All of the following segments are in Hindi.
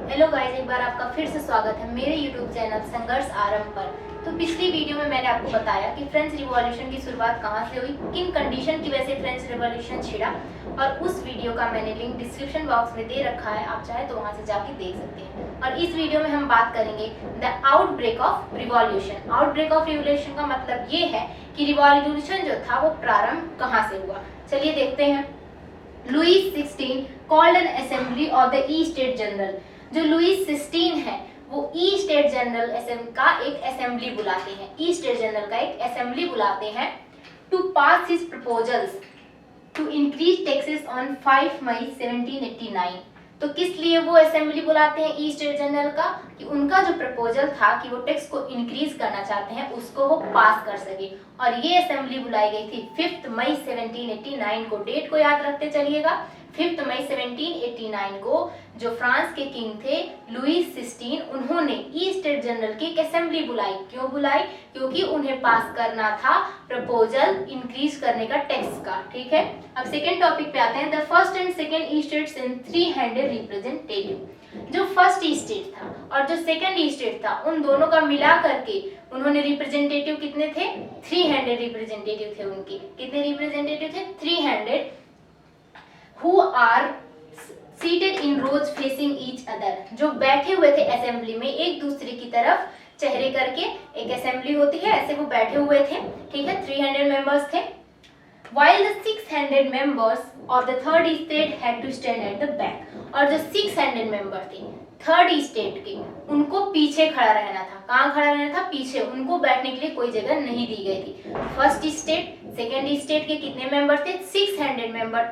हेलो गाइस, एक बार आपका फिर से स्वागत है मेरे यूट्यूब चैनल संघर्ष आरंभ पर। तो पिछली वीडियो में मैंने आपको बताया कि फ्रेंच रिवॉल्यूशन की शुरुआत कहाँ से हुई, किन कंडीशन की वजह से फ्रेंच रिवॉल्यूशन छिड़ा, और उस वीडियो का मैंने लिंक डिस्क्रिप्शन बॉक्स में दे रखा है, आप चाहे तो वहाँ से जाके देख सकते हैं। और इस वीडियो में हम बात करेंगे the outbreak of revolution. Outbreak of revolution का मतलब ये है कि रिवॉल्यूशन जो था वो प्रारंभ कहाँ से हुआ। चलिए देखते हैं। Louis 16 called an assembly of the estate general. जो लुईस 16 है वो ई स्टेट जनरल का एक असेंबली बुलाते हैं, ई स्टेट जनरल का एक असेंबली बुलाते हैं to pass his proposals to increase taxes on 5 May 1789। तो किस लिए वो असेंबली बुलाते हैं ई स्टेट जनरल का, कि उनका जो प्रपोजल था कि वो टैक्स को इंक्रीज करना चाहते हैं उसको वो पास कर सके। और ये असेंबली बुलाई गई थी 5 मई 1789 को। डेट को याद रखते चलिएगा, 5 मई 1789 को जो फ्रांस के किंग थे लुईस 16, उन्होंने ई स्टेट जनरल की एक असेंबली बुलाई। क्यों बुलाई? क्योंकि उन्हें पास करना था प्रपोजल इंक्रीज करने का टैक्स का। ठीक है, अब सेकेंड टॉपिक पे आते हैं। The first and second E states in 300 representative. जो फर्स्ट ई स्टेट था और जो सेकेंड ई स्टेट था उन दोनों का मिला करके उन्होंने रिप्रेजेंटेटिव कितने थे? 300 रिप्रेजेंटेटिव थे उनके। कितने रिप्रेजेंटेटिव थे? 300, who are seated in rows facing each other। जो बैठे हुए थे असेंबली में एक दूसरे की तरफ चेहरे करके, एक असेंबली होती है ऐसे वो बैठे हुए थे। ठीक है, 300 मेंबर्स थे। While the 600 members of the third state had to stand at the back। और जो 600 मेंबर थे थर्ड स्टेट के, उनको पीछे खड़ा रहना था। कहाँ खड़ा रहना था? पीछे। उनको बैठने के लिए कोई जगह नहीं दी गई थी। फर्स्ट स्टेट सेकेंड स्टेट के कितने मेंबर थे? 600 मेंबर,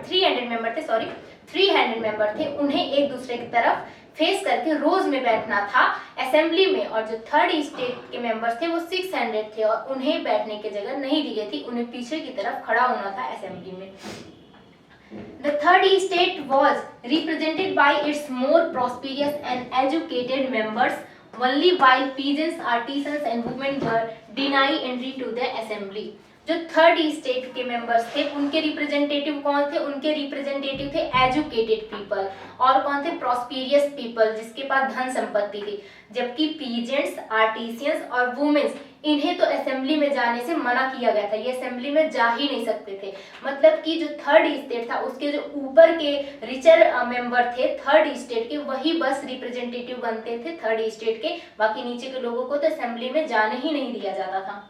300 मेंबर थे, सॉरी 300 मेंबर थे। उन्हें एक दूसरे की तरफ फेस करके रोज में बैठना था असेंबली में। और जो थर्ड स्टेट के मेंबर्स थे वो 600 थे और उन्हें बैठने की जगह नहीं दी गई थी, उन्हें पीछे की तरफ खड़ा होना था असेंबली में। The third state was represented by its more prosperous and educated members, only while peasants, artisans and women were denied entry to the assembly। जो थर्ड स्टेट के मेंबर्स थे उनके रिप्रेजेंटेटिव कौन थे? उनके रिप्रेजेंटेटिव थे एजुकेटेड पीपल। और कौन थे? प्रॉस्पेरियस पीपल, जिसके पास धन संपत्ति थी। जबकि पीजेंट्स, आर्टिसियंस और वुमेन्स, इन्हें तो असेंबली में जाने से मना किया गया था। ये असेंबली में जा ही नहीं सकते थे। मतलब कि जो थर्ड स्टेट था उसके जो ऊपर के रिचर मेंबर थे थर्ड स्टेट के, वही बस रिप्रेजेंटेटिव बनते थे थर्ड स्टेट के। बाकी नीचे के लोगों को तो असेंबली में जाने ही नहीं दिया जाता था।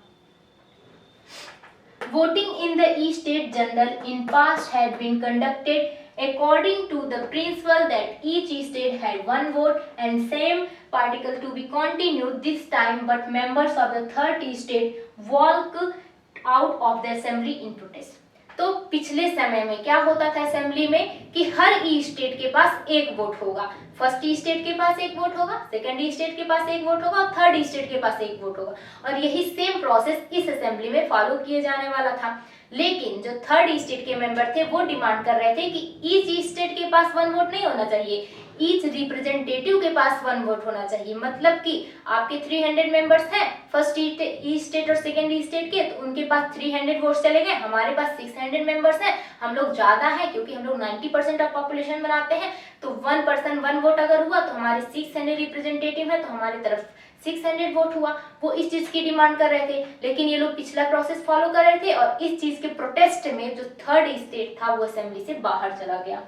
Voting in the E-State General in past had been conducted according to the principle that each state had one vote and same particle to be continued this time, but members of the third state walked out of the assembly in protest। तो पिछले समय में क्या होता था असेंबली में कि हर ई स्टेट के पास एक वोट होगा। फर्स्ट ई स्टेट के पास एक वोट होगा, सेकंड ई स्टेट के पास एक वोट होगा और थर्ड ई स्टेट के पास एक वोट होगा। और यही सेम प्रोसेस इस असेंबली में फॉलो किए जाने वाला था। लेकिन जो थर्ड स्टेट के मेंबर थे वो डिमांड कर रहे थे कि ईच स्टेट के पास वन वोट नहीं होना चाहिए, ईच रिप्रेजेंटेटिव के पास वन वोट होना चाहिए। मतलब कि आपके 300 मेंबर्स हैं फर्स्ट ई स्टेट और सेकेंड ई स्टेट के, तो उनके पास 300 वोट्स चले गए। हमारे पास 600 मेंबर्स हैं, हम लोग ज्यादा हैं क्योंकि हम लोग 90% ऑफ पॉपुलेशन बनाते हैं। तो 1 पर्सन 1 वोट अगर हुआ तो हमारे 600 रिप्रेजेंटेटिव है तो हमारी तरफ 600 वोट हुआ। वो इस चीज की डिमांड कर रहे थे, लेकिन ये लोग पिछला प्रोसेस फॉलो कर रहे थे और इस चीज के प्रोटेस्ट में जो थर्ड स्टेट था वो असेंबली से बाहर चला गया।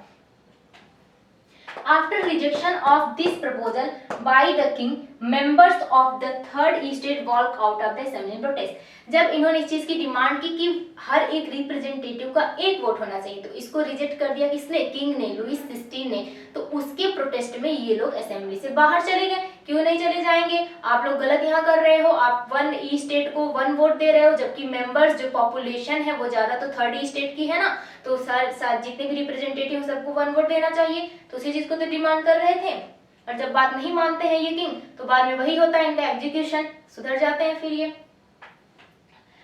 After rejection of this proposal by the king, members of the third state walked out of the assembly in protest। जब इन्होंने इस चीज की डिमांड की कि हर एक रिप्रेजेंटेटिव का एक वोट होना चाहिए, तो इसको रिजेक्ट कर दिया किसने? किंग ने, लुईस 16 ने। तो उसके प्रोटेस्ट में ये लोग असेंबली से बाहर चले गए। क्यों नहीं चले जाएंगे? आप लोग गलत यहाँ कर रहे हो, आप वन ई स्टेट को वन वोट दे रहे हो, जबकि मेंबर्स जो पॉपुलेशन है वो ज्यादा तो थर्ड ई स्टेट की है ना, तो जितने भी रिप्रेजेंटेटिव सबको वन वोट देना चाहिए। तो उसी चीज को तो डिमांड कर रहे थे। और जब बात नहीं मानते हैं ये किंग तो बाद में वही होता है इनका एग्जीक्यूशन, सुधर जाते हैं फिर ये।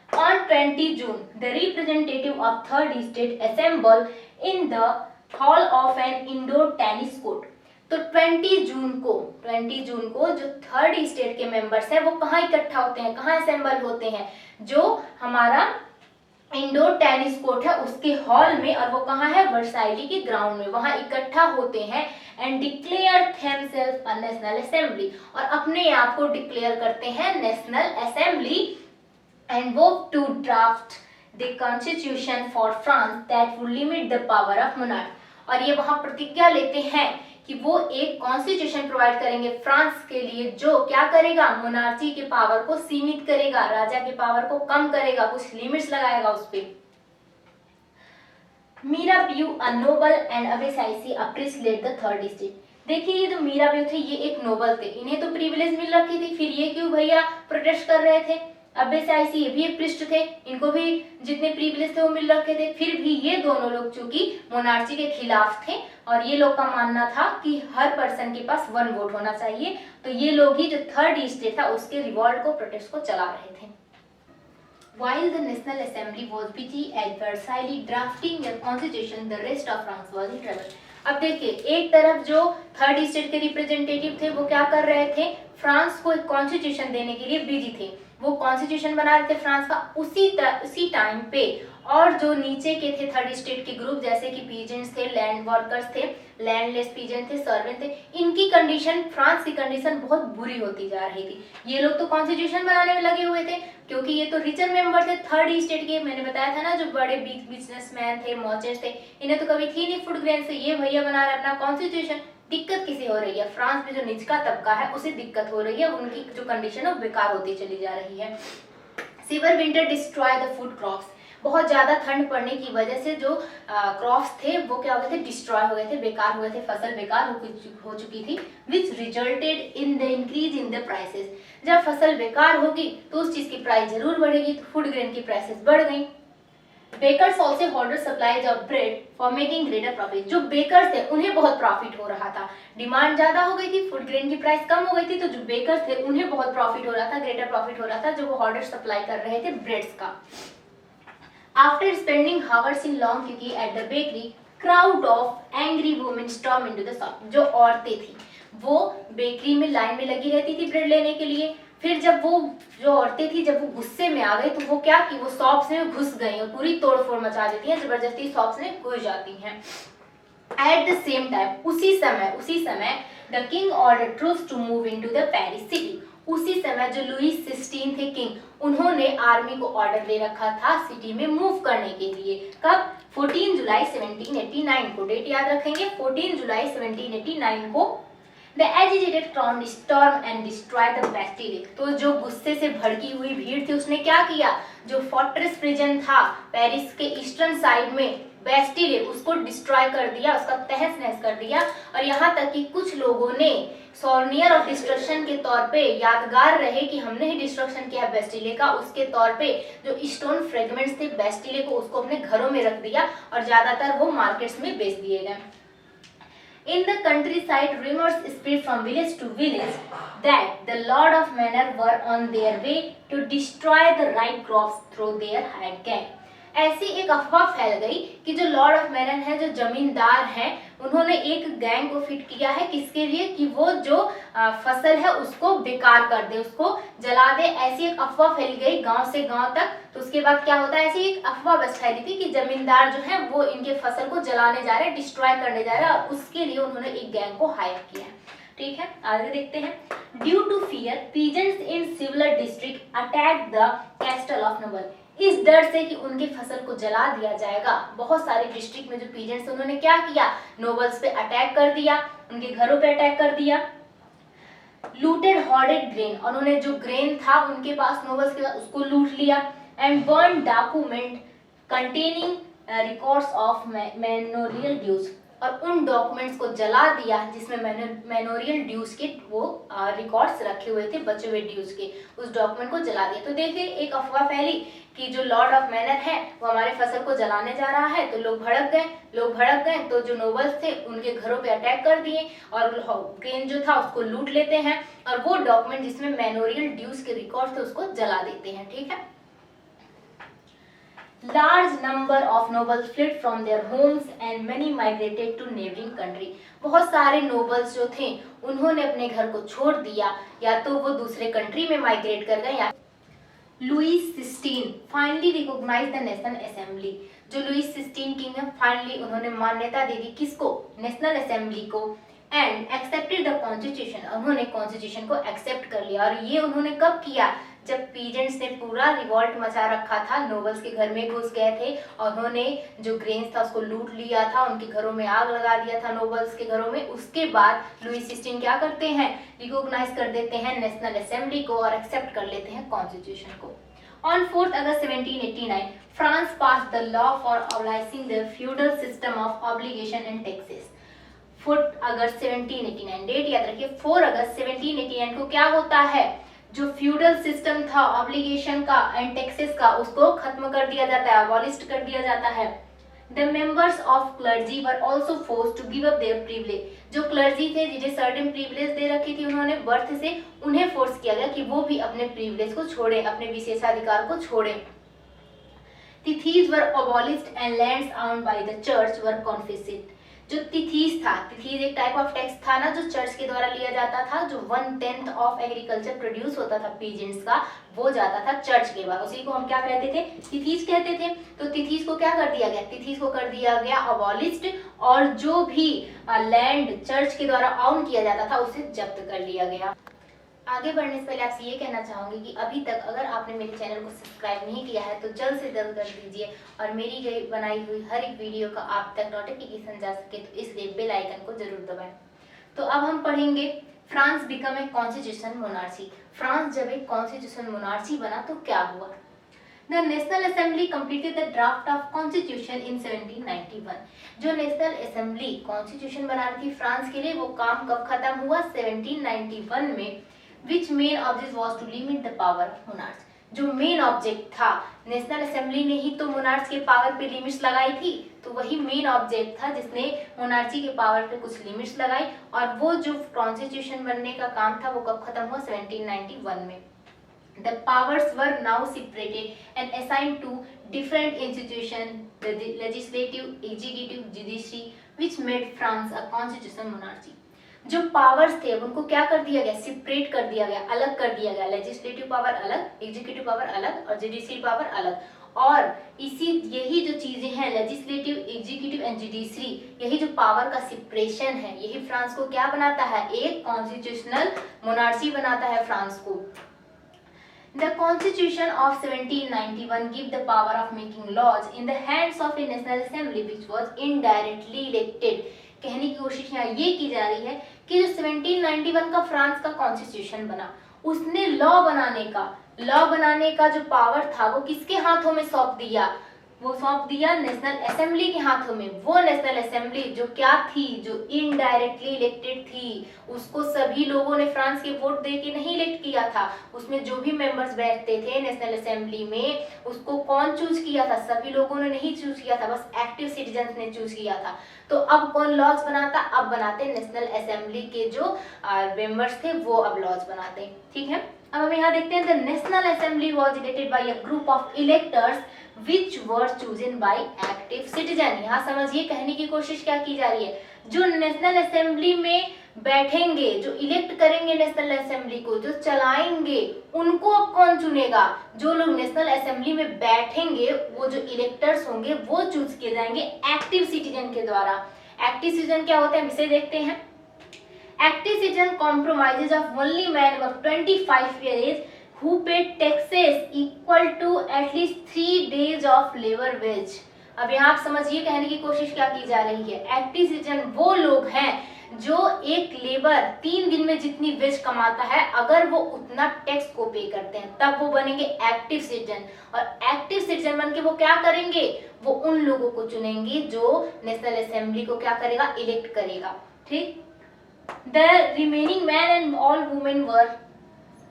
On 20 June, the representative of third state assembled in the hall of an indoor tennis court। तो 20 जून को जो थर्ड स्टेट के मेंबर्स हैं वो कहाँ इकट्ठा होते हैं, कहाँ असेंबल होते हैं? जो हमारा इंडोर टेनिस कोर्ट है उसके हॉल में, और वो कहाँ है? वर्साइली के ग्राउंड में, वहां इकट्ठा होते हैं and declare themselves a national assembly, और अपने आप को डिक्लेयर करते हैं नेशनल असेंबली, एंड वो to draft the constitution for France that would limit the power of monarch, और ये वहां प्रतिज्ञा लेते हैं कि वो एक कॉन्स्टिट्यूशन प्रोवाइड करेंगे फ्रांस के लिए जो क्या करेगा, मोनार्ची के पावर को सीमित करेगा, राजा के पावर को कम करेगा, कुछ लिमिट्स लगाएगा उस पे। Mirabeau a noble and Abbe Sieyes a priest led the third state. देखिए ये जो मीराबियू थे ये एक नोबल थे, इन्हें तो प्रिविलेज मिल रखी थी, फिर ये क्यों भैया प्रोटेस्ट कर रहे थे। अबेसाइसी ये भी एक पृष्ठ थे, इनको भी जितने प्रिविलेज थे वो मिल रखे थे, फिर भी ये दोनों लोग चूंकि मोनार्ची के खिलाफ थे और ये लोग का मानना था कि हर पर्सन के पास 1 वोट होना चाहिए, तो ये लोग ही जो थर्ड स्टेट था उसके रिवॉल्ट को, प्रोटेस्ट को चला रहे थे। While the National Assembly was busy at Versailles drafting their constitution, the rest of France was in trouble. अब देखिए एक तरफ जो थर्ड स्टेट के रिप्रेजेंटेटिव थे वो क्या कर रहे थे, फ्रांस को एक कॉन्स्टिट्यूशन देने के लिए बिजी थे, वो कॉन्स्टिट्यूशन बना रहे थे फ्रांस का उसी टाइम पे, और जो नीचे के थे थर्ड स्टेट के ग्रुप जैसे कि पीजेंट्स थे, लैंड वर्कर्स थे, लैंडलेस पीजेंट थे, सर्वेंट थे, इनकी कंडीशन, फ्रांस की कंडीशन बहुत बुरी होती जा रही थी। ये लोग तो कॉन्स्टिट्यूशन बनाने में लगे हुए थे क्योंकि ये तो रिचर मेंबर थे थर्ड स्टेट के, मैंने बताया था ना जो बड़े बिजनेसमैन थे, मर्चेंट्स थे, इन्हें तो कभी थी नहीं फूड ग्रेन से, ये भैया बना रहे अपना कॉन्स्टिट्यूशन। दिक्कत किसे हो रही है, फ्रांस में जो निचला तबका है उसे दिक्कत हो रही है, उनकी जो कंडीशन है वो बेकार होती चली जा रही है। Sewer winter destroy the food crops, बहुत ज्यादा ठंड पड़ने की वजह से जो क्रॉप्स थे वो क्या हो गए थे, डिस्ट्रॉय हो गए थे, बेकार हो गए थे, फसल बेकार हो चुकी थी, विच resulted in the increase in the prices. जब फसल बेकार होगी तो उस चीज की प्राइस जरूर बढ़ेगी, तो फूड ग्रेन की प्राइसेस बढ़ गई। Bakers also order supplies of bread for making greater profit, जो बेकर्स थे उन्हें बहुत प्रॉफिट हो रहा था, डिमांड ज्यादा हो गई थी, फूड ग्रेन की प्राइस कम हो गई थी, तो जो बेकर्स थे उन्हें बहुत प्रॉफिट हो रहा था, ग्रेटर प्रॉफिट हो रहा था, जो वो ऑर्डर सप्लाई कर रहे थे ब्रेड्स का। After spending hours in long queues at the bakery, crowd of angry women storm into the shop, जो औरतें थी वो बेकरी में लाइन में लगी रहती थी ब्रेड लेने के लिए, फिर जब वो जो औरतें थी जब वो गुस्से में आ गई तो वो क्या की, वो शॉप्स में घुस गई और पूरी तोड़फोड़ मचा देती हैं, जबरदस्ती शॉप्स में घुस जाती हैं। एट द सेम टाइम, उसी समय the king order troops to move into the Paris city, उसी समय जो लुईस 16 थे किंग, उन्होंने आर्मी को ऑर्डर दे रखा था सिटी में मूव करने के लिए। कब? 14 जुलाई 1789 को, डेट याद रखेंगे 14 जुलाई 1789 को। The agitated crowd stormed and destroyed the Bastille, तो जो गुस्से से भड़की हुई भीड़ थी उसने क्या किया, जो फोर्ट्रेस प्रिजन था पेरिस के ईस्टर्न साइड में बेस्टिले, उसको डिस्ट्रॉय कर दिया, उसका तहस नहस कर दिया, और यहाँ तक कि कुछ लोगों ने सोर्नियर ऑफ डिस्ट्रक्शन के तौर पे, यादगार रहे कि हमने ही डिस्ट्रक्शन किया बेस्टिले का, उसके तौर पे जो स्टोन फ्रेगमेंट्स थे बेस्टिले को उसको अपने घरों में रख दिया और ज्यादातर वो मार्केट्स में बेच दिए गए। In the countryside, rumors spread from village to village that the Lord of Manor were on their way to destroy the ripe crops through their hired gang. ऐसी एक अफवाह फैल गई कि जो लॉर्ड ऑफ मैनर है, जो जमींदार हैं, उन्होंने एक गैंग को फिट किया है, किसके लिए, कि वो जो फसल है उसको बेकार कर दे, उसको जला दे। ऐसी एक अफवाह फैल गई गांव से गांव तक। तो उसके बाद क्या होता है, ऐसी एक अफवाह बस फैली थी कि जमींदार जो है वो इनके फसल को जलाने जा रहे हैं, डिस्ट्रॉय करने जा रहे हैं, और उसके लिए उन्होंने एक गैंग को हायर किया है। ठीक है, आगे देखते हैं। Due to fear peasants in several district attack the castle of noble, इस डर से कि उनके फसल को जला दिया जाएगा, बहुत सारे डिस्ट्रिक्ट में जो पीजेंट्स उन्होंने क्या किया, नोबल्स पे अटैक कर दिया, उनके घरों पे अटैक कर दिया। लूटेड हॉर्डेड ग्रेन, उन्होंने जो ग्रेन था उनके पास नोबल्स के, उसको लूट लिया। And burn document containing records of manorial dues, और उन डॉक्यूमेंट्स को जला दिया जिसमें मैनोरियल ड्यूज के वो रिकॉर्ड्स रखे हुए थे, बचे हुए ड्यूज के, उस डॉक्यूमेंट को जला दिया। तो देखिए एक अफवाह फैली कि जो लॉर्ड ऑफ मैनर है वो हमारे फसल को जलाने जा रहा है, तो लोग भड़क गए, तो जो नोबल्स थे उनके घरों पे अटैक कर दिए और ग्रेन जो था उसको लूट लेते हैं, और वो डॉक्यूमेंट जिसमें मैनोरियल ड्यूज के रिकॉर्ड थे उसको जला देते हैं। ठीक है। Large number of nobles fled from their homes and many migrated to neighboring country. बहुत सारे नोबल्स जो थे उन्होंने अपने घर को छोड़ दिया, या तो वो दूसरे कंट्री में माइग्रेट कर गए, या Louis 16 finally recognise the national assembly, जो लुईस 16 किंग है फाइनली उन्होंने मान्यता दे दी किसको, नेशनल असेंबली को, एंड एक्सेप्टेड द कॉन्स्टिट्यूशन, उन्होंने कॉन्स्टिट्यूशन को एक्सेप्ट कर लिया। और ये उन्होंने कब किया? जब पीजेंट्स ने पूरा रिवॉल्ट मचा रखा था, नोबल्स के घर में घुस गए थे और उन्होंने जो ग्रेन्स था उसको लूट लिया था, उनके घरों में आग लगा दिया था नोबल्स के घरों में। उसके बाद लुई 16 क्या करते हैं? रिकॉग्नाइज कर देते हैं नेशनल असेंबली को और एक्सेप्ट कर लेते हैं कॉन्स्टिट्यूशन को। On 4th August 1789, France passed the law for abolishing the feudal system of obligation and taxes. 4 अगस्त 1789, डेट याद रखिए, 4 अगस्त 1789 को क्या होता है? जो फ्यूडल सिस्टम था ऑब्लिगेशन का एंड टैक्सेस का, उसको खत्म कर दिया जाता है, अबॉलिश कर दिया जाता है। The members of clergy were also forced to give up their privilege. जो क्लर्जी थे जिन्हें सर्टेन प्रिविलेज दे रखी थी उन्होंने बर्थ से, उन्हें फोर्स किया गया कि वो भी अपने प्रिविलेज को छोड़े, अपने विशेषाधिकार को छोड़े। तिथीज were abolished and lands owned by the church were confiscated. जो तिथीज था, तिथीज एक टाइप ऑफ टैक्स था ना जो चर्च के द्वारा लिया जाता था, जो 1/10 ऑफ एग्रीकल्चर प्रोड्यूस होता था पीजेंट्स का, वो जाता था चर्च के बाद, उसी को हम क्या कहते थे? तिथीज कहते थे। तो तिथीज को क्या कर दिया गया? तिथीज को कर दिया गया अबॉलिश्ड, और जो भी लैंड चर्च के द्वारा ऑन किया जाता था उसे जब्त कर लिया गया। आगे बढ़ने से पहले आपसे ये कहना चाहूंगी कि अभी तक अगर आपने मेरे चैनल को सब्सक्राइब नहीं किया है तो जल्द से जल्द कर दीजिए और मेरी गई बनाई हुई हर एक वीडियो का आप तक नोटिफिकेशन जा सके, तो इसलिए बेल आइकन को जरूर दबाएं। तो अब हम पढ़ेंगे France become a constitution monarchy. France जब एक कॉन्स्टिट्यूशन मोनार्ची बना तो क्या हुआ? The National Assembly completed the draft of Constitution in 1791. जो नेशनल असेंबली कॉन्स्टिट्यूशन बना रही थी फ्रांस के लिए, वो काम कब खत्म हुआ? 1791 में। Which main object was to limit the power of monarchs. जो मेन ऑब्जेक्ट था, नेशनल असेंबली ने ही तो मोनार्च के पावर पे लिमिट्स लगाई थी, तो वही मेन ऑब्जेक्ट था जिसने मोनार्ची के पावर पे कुछ लिमिट्स लगाई। और वो जो कॉन्स्टिट्यूशन बनने का काम था वो कब खत्म हुआ? 1791 में। The powers were now separated and assigned to different institutions, the legislative, executive, judiciary, which made France a constitutional monarchy. जो पावर्स थे उनको क्या कर दिया गया? सेपरेट कर दिया गया, अलग कर दिया गया। लेजिस्लेटिव पावर अलग, एग्जीक्यूटिव पावर अलग और जुडिशियल पावर अलग। और यही जो चीजें हैं, लेजिस्लेटिव, एग्जीक्यूटिव एंड जुडिशरी, यही जो पावर का सेपरेशन है, यही फ्रांस को क्या बनाता है? एक कॉन्स्टिट्यूशनल मोनार्ची बनाता है फ्रांस को। The Constitution of 1791 give the power of making laws in the hands of a National Assembly which was indirectly elected. कहने की कोशिश यहाँ ये की जा रही है कि जो 1791 का फ्रांस का कॉन्स्टिट्यूशन बना, उसने लॉ बनाने का जो पावर था वो किसके हाथों में सौंप दिया? वो सौंप दिया नेशनल असेंबली के हाथों में। वो नेशनल असेंबली जो क्या थी? जो इनडायरेक्टली इलेक्टेड थी। उसको सभी लोगों ने फ्रांस के वोट दे के नहीं इलेक्ट किया था। उसमें जो भी मेंबर्स बैठते थे नेशनल असेंबली में, उसको कौन चूज किया था? सभी लोगों ने नहीं चूज किया था, बस एक्टिव सिटीजन्स ने चूज किया था। तो अब कौन लॉज बनाता? अब बनाते नेशनल असेंबली के जो मेंबर्स थे वो अब लॉज बनाते। ठीक है, अब हम यहाँ देखते हैं the national assembly was elected by a group of electors which were chosen by active citizen। यहाँ समझिए कहने की कोशिश क्या की जा रही है? जो नेशनल असेंबली में बैठेंगे, जो इलेक्ट करेंगे नेशनल असेंबली को, जो चलाएंगे, उनको अब कौन चुनेगा? जो लोग नेशनल असेंबली में बैठेंगे, वो जो इलेक्टर्स होंगे वो चूज किए जाएंगे एक्टिव सिटीजन के द्वारा। एक्टिव सिटीजन क्या होते हैं इसे देखते हैं। Active citizen compromises of only man of 25 years who paid taxes equal to at least 3 days of labor wage। अब यहाँ आप समझिए कहने की कोशिश क्या की जा रही है। एक्टिव सिटीजन वो लोग हैं जो एक लेबर 3 दिन में जितनी वेज कमाता है, अगर वो उतना टैक्स को पे करते हैं तब वो बनेंगे एक्टिव सिटीजन। और एक्टिव सिटीजन बन के वो क्या करेंगे? वो उन लोगों को चुनेंगे जो नेशनल असेंबली को क्या करेगा? इलेक्ट करेगा। ठीक, the remaining man and all women were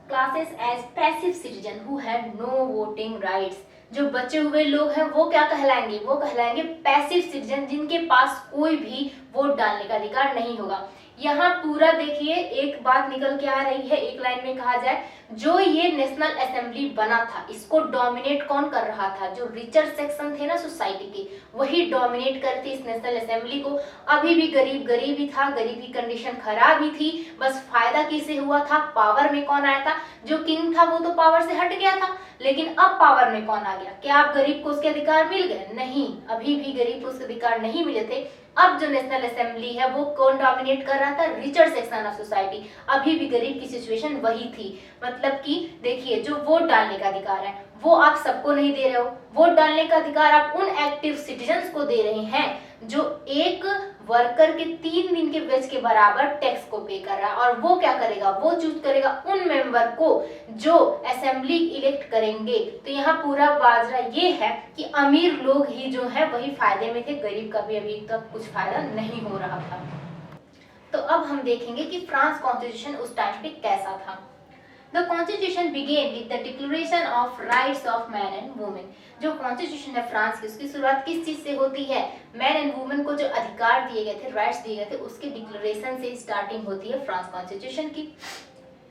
classes as passive citizen who had no voting rights. जो बचे हुए लोग हैं वो क्या कहलाएंगे? वो कहलाएंगे पैसिव सिटीजन, जिनके पास कोई भी वोट डालने का अधिकार नहीं होगा। यहाँ पूरा देखिए एक बात निकल के आ रही है, एक लाइन में कहा जाए, जो ये नेशनल असेंबली बना था इसको डोमिनेट कौन कर रहा था? जो रिचर सेक्शन थे ना सोसाइटी के, वही डोमिनेट करते इस नेशनल असेंबली को। अभी भी गरीब ही था, गरीब की कंडीशन खराब ही थी, बस फायदा किसे हुआ था? पावर में कौन आया था? जो किंग था वो तो पावर से हट गया था, लेकिन अब पावर में कौन आ गया? क्या अब गरीब को उसके अधिकार मिल गए? नहीं, अभी भी गरीब को उसके अधिकार नहीं मिले थे। अब जो नेशनल असेंबली है वो कौन डोमिनेट कर रहा था? Richer section of society. अभी भी गरीब की सिचुएशन वही थी। मतलब कि देखिए, जो वोट डालने का अधिकार है वो आप सबको नहीं दे रहे हो। वोट डालने का अधिकार आप उन एक्टिव सिटीजन्स को दे रहे हैं जो एक वर्कर के 3 दिन के वेज के बराबर टैक्स को पे कर रहा है। और वो क्या करेगा? वो चूज करेगा उन मेंबर को जो असेंबली इलेक्ट करेंगे। तो यहाँ पूरा बाजरा ये है कि अमीर लोग ही जो है वही फायदे में थे, गरीब का भी अभी तक कुछ फायदा नहीं हो रहा था। तो अब हम देखेंगे कि फ्रांस कॉन्स्टिट्यूशन उस टाइम पे कैसा था। The Constitution began with the Declaration of Rights of Man and Women। जो कॉन्स्टिट्यूशन है फ्रांस की, उसकी शुरुआत किस चीज से होती है? मैन एंड वुमेन को जो अधिकार दिए गए थे, राइट्स दिए गए थे, उसके डिक्लेरेशन से स्टार्टिंग होती है फ्रांस कॉन्स्टिट्यूशन की।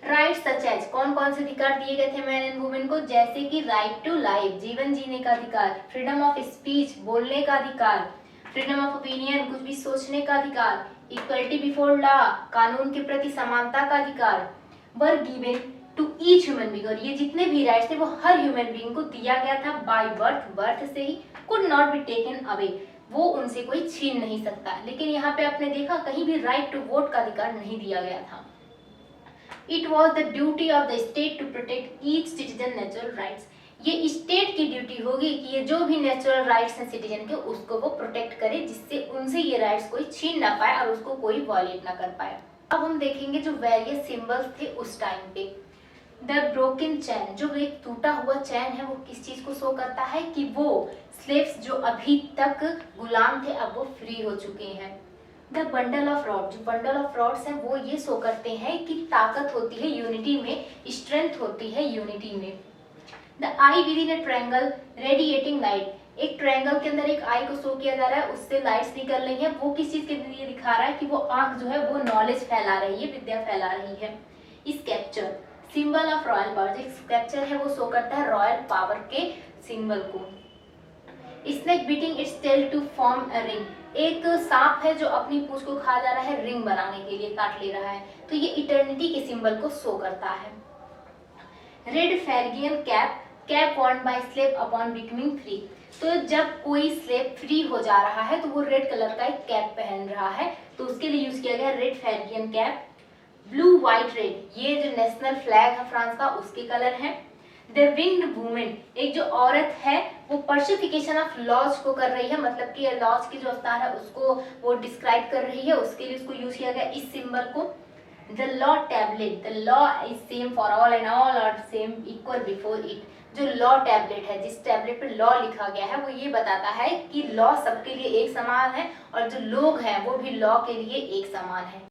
राइट्स सच एज, कौन कौन से अधिकार दिए गए थे मैन एंड वुमेन को? जैसे कि राइट टू लाइफ, जीवन जीने का अधिकार, फ्रीडम ऑफ स्पीच, बोलने का अधिकार, फ्रीडम ऑफ ओपिनियन, कुछ भी सोचने का अधिकार, इक्वलिटी बिफोर लॉ, कानून के प्रति समानता का अधिकार, were given to each human being. और ये जितने भी राइट्स थे वो हर ह्यूमन बीइंग को दिया गया था बाय बर्थ, बर्थ से ही, could not be taken away, वो उनसे कोई छीन नहीं सकता। लेकिन यहाँ पे आपने देखा कहीं भी राइट टू वोट का अधिकार नहीं दिया गया था। It was the duty of the state to protect each citizen natural rights. ये स्टेट की ड्यूटी होगी कि ये जो भी नेचुरल राइट्स हैं सिटीजन के, उसको वो प्रोटेक्ट करे, जिससे उनसे ये राइट्स कोई छीन ना पाए और उसको कोई वॉयलेट ना कर पाए। अब हम देखेंगे जो वेरियस सिंबल्स थे उस टाइम पे। द ब्रोकन चैन, जो एक टूटा हुआ चैन है, वो किस चीज को शो करता है? कि वो स्लेव्स जो अभी तक गुलाम थे अब वो फ्री हो चुके हैं। द बंडल ऑफ रॉड, जो बंडल ऑफ रॉड्स हैं वो ये शो करते हैं कि ताकत होती है यूनिटी में, स्ट्रेंथ होती है यूनिटी में। The I with in A triangle radiating light, एक ट्रायंगल के अंदर एक आई को शो किया जा रहा है, उससे लाइट्स निकल रही है। वो किस चीज के लिए दिखा रहा है? कि वो आंख जो है वो नॉलेज फैला रही है, विद्या फैला रही है। Sceptre, symbol of royal power, जो स्केप्चर है वो शो करता है रॉयल पावर के सिंबल को। Snake beating its tail to form a ring, एक सांप है जो अपनी पूंछ को खा जा रहा है रिंग बनाने के लिए, काट ले रहा है, तो ये इटर्निटी के सिंबल को शो करता है। Red Phrygian cap, cap worn by slave upon becoming free, तो जब कोई स्लेव फ्री हो जा रहा है तो वो रेड कलर का एक कैप पहन रहा है, तो उसके लिए यूज किया गया red Phrygian cap. Blue white red, ये जो नेशनल फ्लैग है फ्रांस का उसके कलर है। द विंग्ड वुमेन, एक जो औरत है वो पर्सिफिकेशन ऑफ लॉज को कर रही है, मतलब कि लॉज की जो अवतार है उसको वो डिस्क्राइब कर रही है, उसके लिए उसको यूज किया गया इस सिंबल को। The law tablet, the law is same for all and all are same equal before it, जो लॉ टैबलेट है, जिस टैबलेट पे लॉ लिखा गया है वो ये बताता है कि लॉ सबके लिए एक समान है और जो लोग हैं वो भी लॉ के लिए एक समान है।